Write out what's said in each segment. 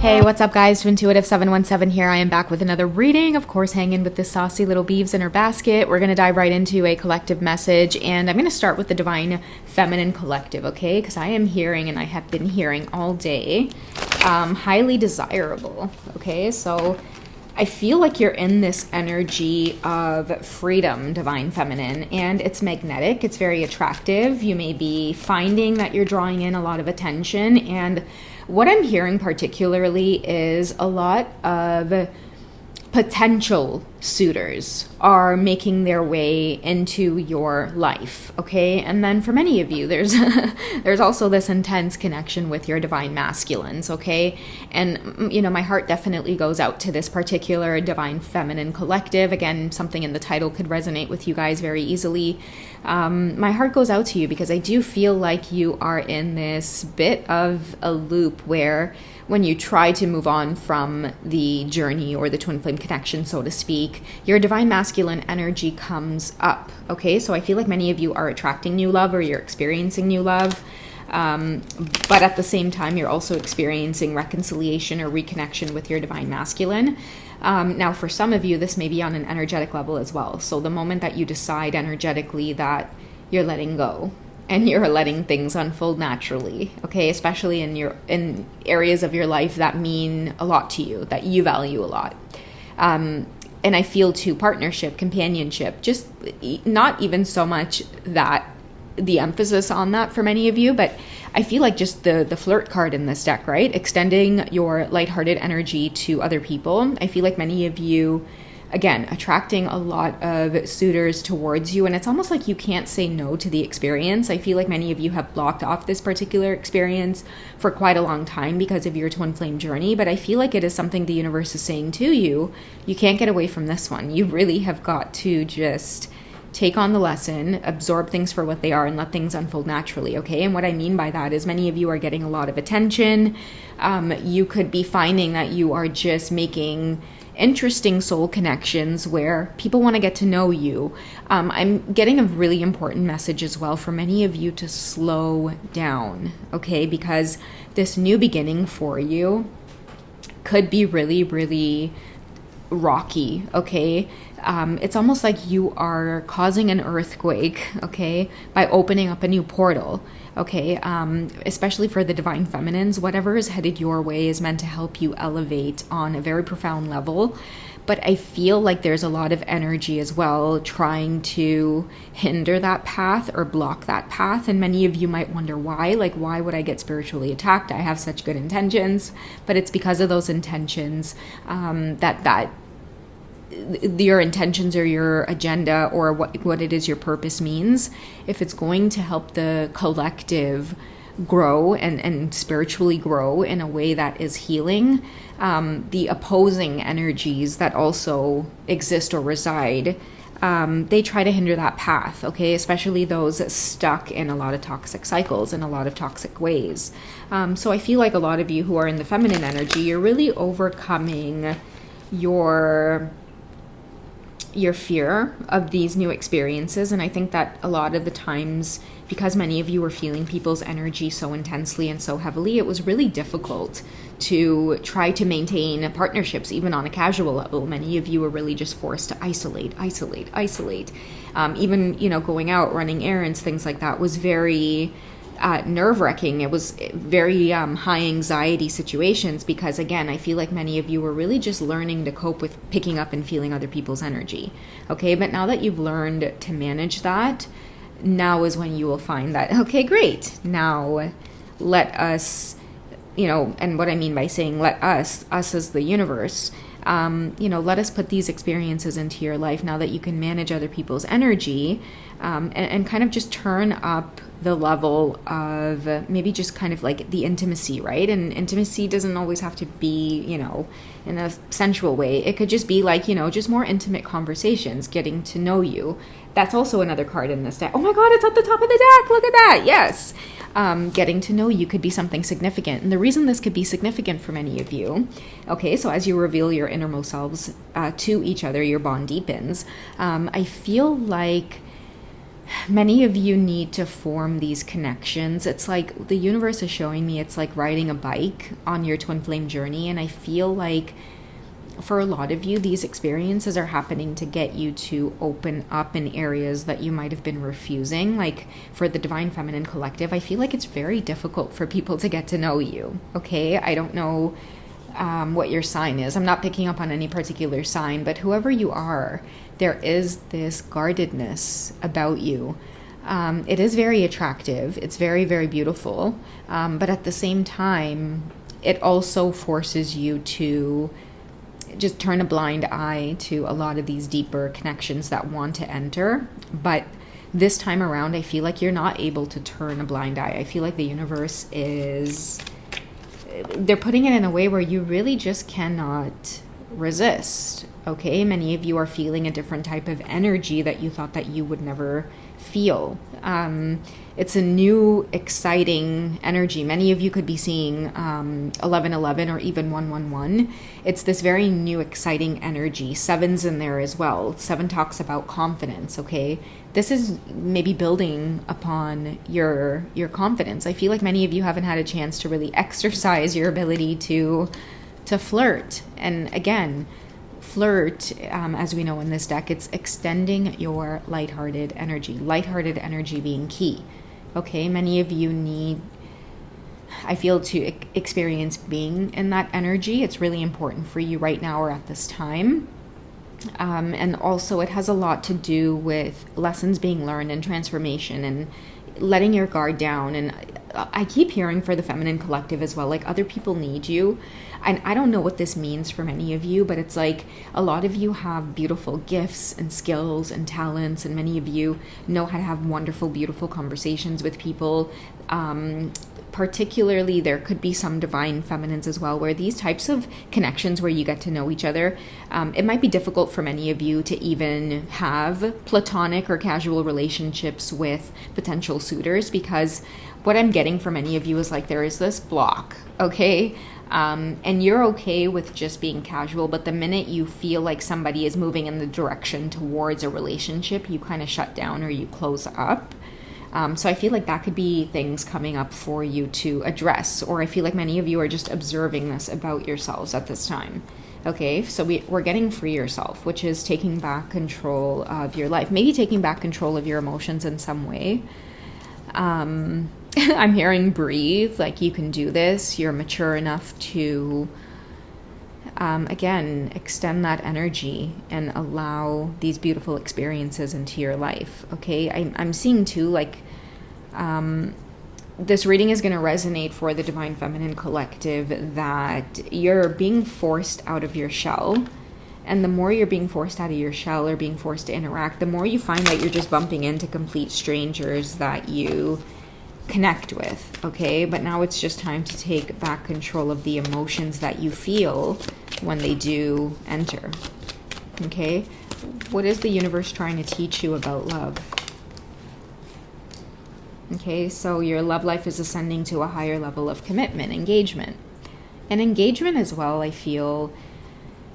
Hey, what's up, guys? Intuitive 717 here. I am back with another reading. Of course, hanging with this saucy little beeves in her basket. We're going to dive right into a collective message, and I'm going to start with the Divine Feminine Collective, okay? Because I am hearing, and I have been hearing all day, highly desirable, okay? So I feel like you're in this energy of freedom, Divine Feminine, and it's magnetic. It's very attractive. You may be finding that you're drawing in a lot of attention, and what I'm hearing particularly is a lot of potential suitors are making their way into your life, okay? And then for many of you, there's there's also this intense connection with your divine masculines, okay? And, you know, my heart definitely goes out to this particular Divine Feminine Collective. Again, something in the title could resonate with you guys very easily. My heart goes out to you because I do feel like you are in this bit of a loop where when you try to move on from the journey or the twin flame connection, so to speak, your divine masculine energy comes up, okay? So I feel like many of you are attracting new love or you're experiencing new love, but at the same time, you're also experiencing reconciliation or reconnection with your divine masculine. Now, for some of you, this may be on an energetic level as well. So the moment that you decide energetically that you're letting go, and you're letting things unfold naturally, okay? Especially in areas of your life that mean a lot to you, that you value a lot. And I feel too, partnership, companionship, just not even so much that the emphasis on that for many of you, but I feel like just the flirt card in this deck, right? Extending your lighthearted energy to other people. I feel like many of you, again, attracting a lot of suitors towards you, and it's almost like you can't say no to the experience. I feel like many of you have blocked off this particular experience for quite a long time because of your twin flame journey, but I feel like it is something the universe is saying to you, you can't get away from this one. You really have got to just take on the lesson, absorb things for what they are, and let things unfold naturally, okay? And what I mean by that is many of you are getting a lot of attention. You could be finding that you are just making interesting soul connections where people want to get to know you. I'm getting a really important message as well for many of you to slow down, okay? Because this new beginning for you could be really, really rocky, okay? It's almost like you are causing an earthquake, okay, by opening up a new portal, okay? Especially for the Divine Feminines, whatever is headed your way is meant to help you elevate on a very profound level. But I feel like there's a lot of energy as well trying to hinder that path or block that path. And many of you might wonder why. Like, why would I get spiritually attacked? I have such good intentions. But it's because of those intentions that your intentions or your agenda or what it is your purpose means, if it's going to help the collective grow and spiritually grow in a way that is healing, the opposing energies that also exist or reside, they try to hinder that path, okay? Especially those stuck in a lot of toxic cycles and a lot of toxic ways. So I feel like a lot of you who are in the feminine energy, you're really overcoming your fear of these new experiences. And I think that a lot of the times, because many of you were feeling people's energy so intensely and so heavily, it was really difficult to try to maintain partnerships, even on a casual level. Many of you were really just forced to isolate. Even, you know, going out, running errands, things like that was very nerve-wracking. It was very high anxiety situations because, again, I feel like many of you were really just learning to cope with picking up and feeling other people's energy, okay? But now that you've learned to manage that, now is when you will find that, okay, great, now let us, you know, and what I mean by saying let us as the universe, you know, let us put these experiences into your life now that you can manage other people's energy, and kind of just turn up the level of maybe just kind of like the intimacy, right? And intimacy doesn't always have to be, you know, in a sensual way. It could just be like, you know, just more intimate conversations, getting to know you. That's also another card in this deck. Oh my God, it's at the top of the deck. Look at that. Yes. Getting to know you could be something significant. And the reason this could be significant for many of you, okay, so as you reveal your innermost selves to each other, your bond deepens. I feel like many of you need to form these connections. It's like the universe is showing me it's like riding a bike on your twin flame journey. And I feel like for a lot of you, these experiences are happening to get you to open up in areas that you might have been refusing. Like for the Divine Feminine Collective, I feel like it's very difficult for people to get to know you. Okay, I don't know what your sign is. I'm not picking up on any particular sign, but whoever you are, there is this guardedness about you. It is very attractive. It's very, very beautiful. But at the same time, it also forces you to just turn a blind eye to a lot of these deeper connections that want to enter. But this time around, I feel like you're not able to turn a blind eye. I feel like the universe they're putting it in a way where you really just cannot resist. Okay, many of you are feeling a different type of energy that you thought that you would never feel. It's a new, exciting energy. Many of you could be seeing 1111 or even 111. It's this very new, exciting energy. 7's in there as well. 7 talks about confidence, okay? This is maybe building upon your confidence. I feel like many of you haven't had a chance to really exercise your ability to flirt. And again, flirt, as we know in this deck, it's extending your lighthearted energy. Lighthearted energy being key. Okay, many of you need, I feel, to experience being in that energy. It's really important for you right now or at this time. And also it has a lot to do with lessons being learned and transformation and letting your guard down. And I keep hearing for the Feminine Collective as well, like other people need you. And I don't know what this means for many of you, but it's like a lot of you have beautiful gifts and skills and talents, and many of you know how to have wonderful, beautiful conversations with people. Particularly, there could be some divine feminines as well, where these types of connections where you get to know each other, it might be difficult for many of you to even have platonic or casual relationships with potential suitors, because what I'm getting from many of you is like there is this block, okay? And you're okay with just being casual, but the minute you feel like somebody is moving in the direction towards a relationship, you kind of shut down or you close up. So I feel like that could be things coming up for you to address, or I feel like many of you are just observing this about yourselves at this time. Okay, so we're getting free yourself, which is taking back control of your life, maybe taking back control of your emotions in some way. I'm hearing breathe, like you can do this. You're mature enough to, again, extend that energy and allow these beautiful experiences into your life. Okay, I'm seeing too, like, this reading is going to resonate for the Divine Feminine Collective, that you're being forced out of your shell. And the more you're being forced out of your shell or being forced to interact, the more you find that you're just bumping into complete strangers that you connect with, okay? But now it's just time to take back control of the emotions that you feel when they do enter, okay? What is the universe trying to teach you about love? Okay, so your love life is ascending to a higher level of commitment, engagement. And engagement as well, I feel,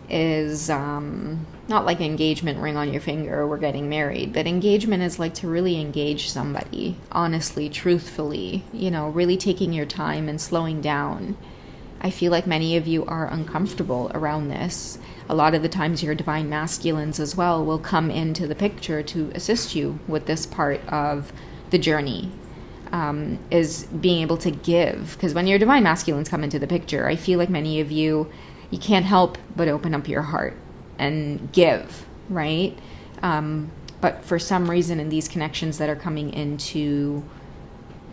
is not like engagement ring on your finger, we're getting married, but engagement is like to really engage somebody honestly, truthfully, you know, really taking your time and slowing down. I feel like many of you are uncomfortable around this. A lot of the times your divine masculines as well will come into the picture to assist you with this part of the journey, is being able to give. Because when your divine masculines come into the picture, I feel like many of you can't help but open up your heart and give, right? But for some reason in these connections that are coming into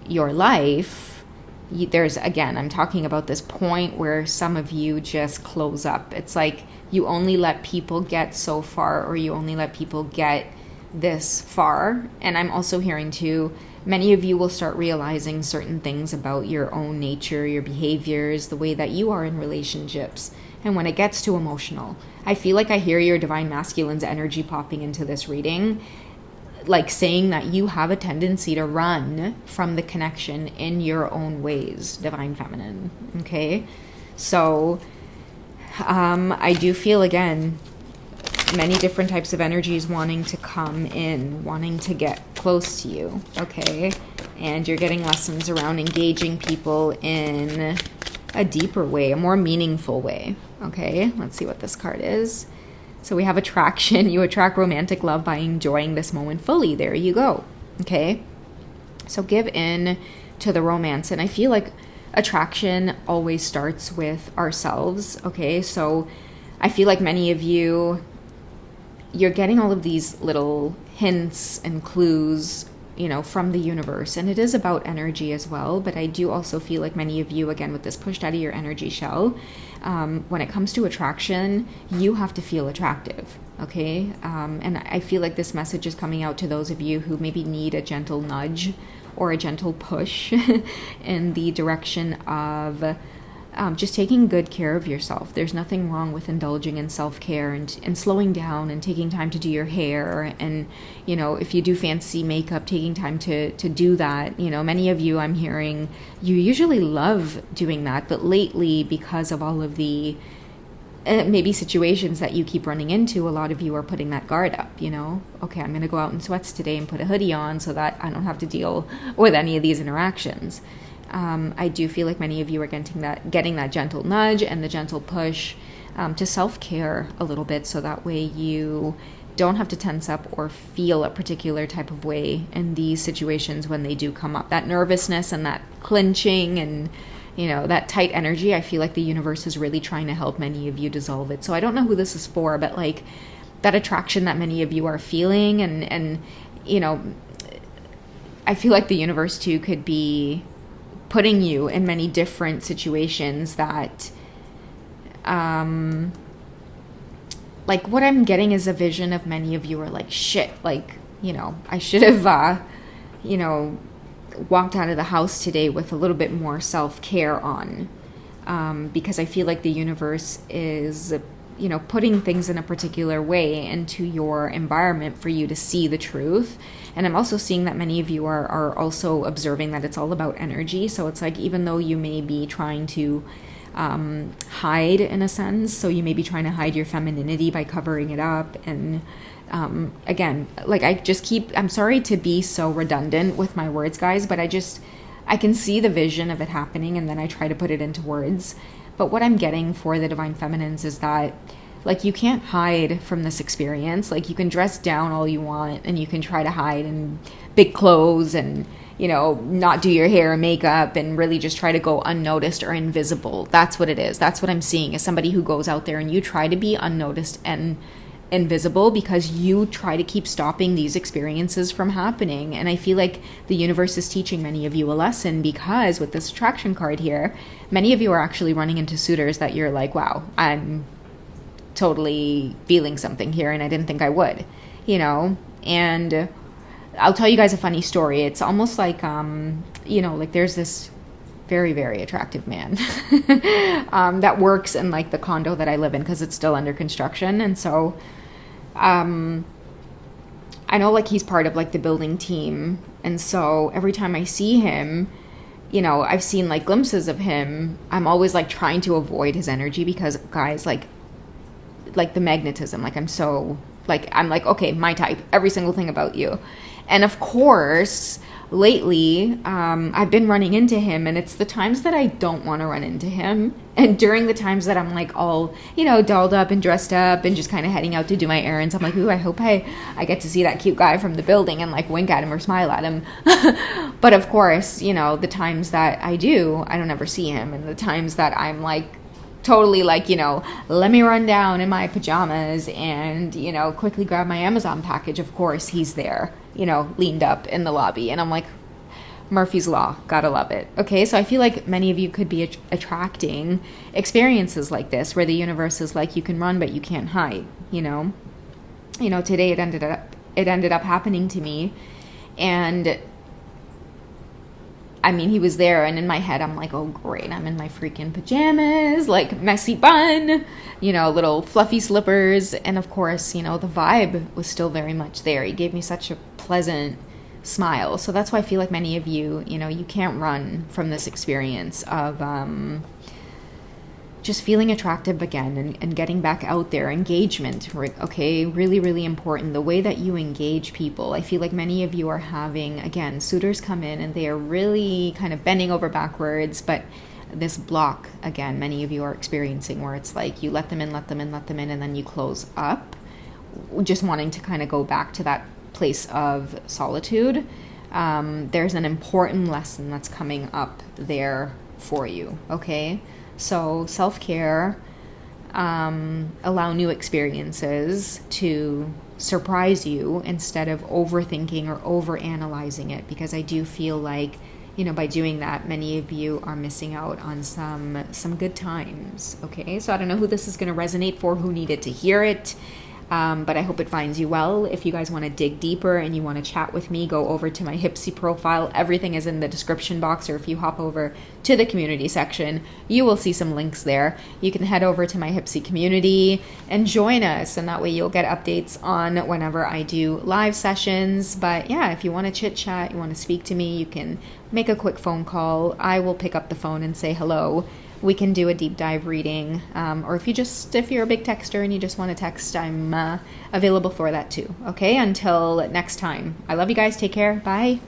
your life, there's, again, I'm talking about this point where some of you just close up. It's like you only let people get so far, or you only let people get this far. And I'm also hearing too, many of you will start realizing certain things about your own nature, your behaviors, the way that you are in relationships. And when it gets too emotional, I feel like I hear your divine masculine's energy popping into this reading, like saying that you have a tendency to run from the connection in your own ways, divine feminine. Okay, so I do feel, again, many different types of energies wanting to come in, wanting to get close to you, okay? And you're getting lessons around engaging people in a deeper way, a more meaningful way, okay? Let's see what this card is. So we have attraction. You attract romantic love by enjoying this moment fully. There you go, okay? So give in to the romance. And I feel like attraction always starts with ourselves, okay? So I feel like many of you, you're getting all of these little hints and clues, you know, from the universe. And it is about energy as well. But I do also feel like many of you, again, with this pushed out of your energy shell, when it comes to attraction, you have to feel attractive, okay? And I feel like this message is coming out to those of you who maybe need a gentle nudge or a gentle push in the direction of just taking good care of yourself. There's nothing wrong with indulging in self-care and slowing down and taking time to do your hair. And, you know, if you do fancy makeup, taking time to do that. You know, many of you, I'm hearing, you usually love doing that. But lately, because of all of the maybe situations that you keep running into, a lot of you are putting that guard up, you know? Okay, I'm going to go out in sweats today and put a hoodie on so that I don't have to deal with any of these interactions. I do feel like many of you are getting that gentle nudge and the gentle push to self-care a little bit, so that way you don't have to tense up or feel a particular type of way in these situations when they do come up. That nervousness and that clenching and, you know, that tight energy, I feel like the universe is really trying to help many of you dissolve it. So I don't know who this is for, but like that attraction that many of you are feeling and you know, I feel like the universe too could be putting you in many different situations that, like what I'm getting is a vision of many of you are like, shit, like, you know, I should have, you know, walked out of the house today with a little bit more self-care on, because I feel like the universe is, you know, putting things in a particular way into your environment for you to see the truth. And I'm also seeing that many of you are also observing that it's all about energy. So it's like, even though you may be trying to hide in a sense, so you may be trying to hide your femininity by covering it up. And again, like I'm sorry to be so redundant with my words, guys, but I can see the vision of it happening, and then I try to put it into words. But what I'm getting for the Divine Feminines is that, like, you can't hide from this experience. Like, you can dress down all you want, and you can try to hide in big clothes and, you know, not do your hair and makeup and really just try to go unnoticed or invisible. That's what it is. That's what I'm seeing, as somebody who goes out there and you try to be unnoticed and invisible because you try to keep stopping these experiences from happening. And I feel like the universe is teaching many of you a lesson, because with this attraction card here, many of you are actually running into suitors that you're like, wow, I'm totally feeling something here and I didn't think I would, you know. And I'll tell you guys a funny story. It's almost like, you know, like there's this very, very attractive man that works in like the condo that I live in, because it's still under construction. And so I know like he's part of like the building team. And so every time I see him, you know, I've seen like glimpses of him. I'm always like trying to avoid his energy, because guys, like the magnetism, like I'm like, okay, my type, every single thing about you. And of course, lately, I've been running into him, and it's the times that I don't want to run into him. And during the times that I'm like all, you know, dolled up and dressed up and just kind of heading out to do my errands, I'm like, ooh, I hope I get to see that cute guy from the building and like wink at him or smile at him. But of course, you know, the times that I do, I don't ever see him. And the times that I'm like, totally like, you know, let me run down in my pajamas and, you know, quickly grab my Amazon package. Of course, he's there, you know, leaned up in the lobby. And I'm like, Murphy's Law, gotta love it. Okay, so I feel like many of you could be attracting experiences like this, where the universe is like, you can run, but you can't hide, you know. You know, today it ended up happening to me. And I mean, he was there, and in my head, I'm like, oh, great, I'm in my freaking pajamas, like messy bun, you know, little fluffy slippers. And of course, you know, the vibe was still very much there. He gave me such a pleasant smile. So that's why I feel like many of you, you know, you can't run from this experience of, just feeling attractive again and getting back out there. Engagement, okay, really, really important. The way that you engage people. I feel like many of you are having, again, suitors come in and they are really kind of bending over backwards, but this block, again, many of you are experiencing where it's like you let them in, and then you close up, just wanting to kind of go back to that place of solitude. There's an important lesson that's coming up there for you, okay? So self-care, allow new experiences to surprise you instead of overthinking or overanalyzing it, because I do feel like, by doing that, many of you are missing out on some good times, okay? So I don't know who this is going to resonate for, who needed to hear it. But I hope it finds you well. If you guys want to dig deeper and you want to chat with me, go over to my Hypsy profile. Everything is in the description box, or if you hop over to the community section, you will see some links there. You can head over to my Hypsy community and join us, and that way you'll get updates on whenever I do live sessions. But yeah, if you want to chit chat, you want to speak to me, you can make a quick phone call. I will pick up the phone and say hello. We can do a deep dive reading, or if you're a big texter and you just want to text, I'm available for that too. Okay, until next time. I love you guys. Take care. Bye.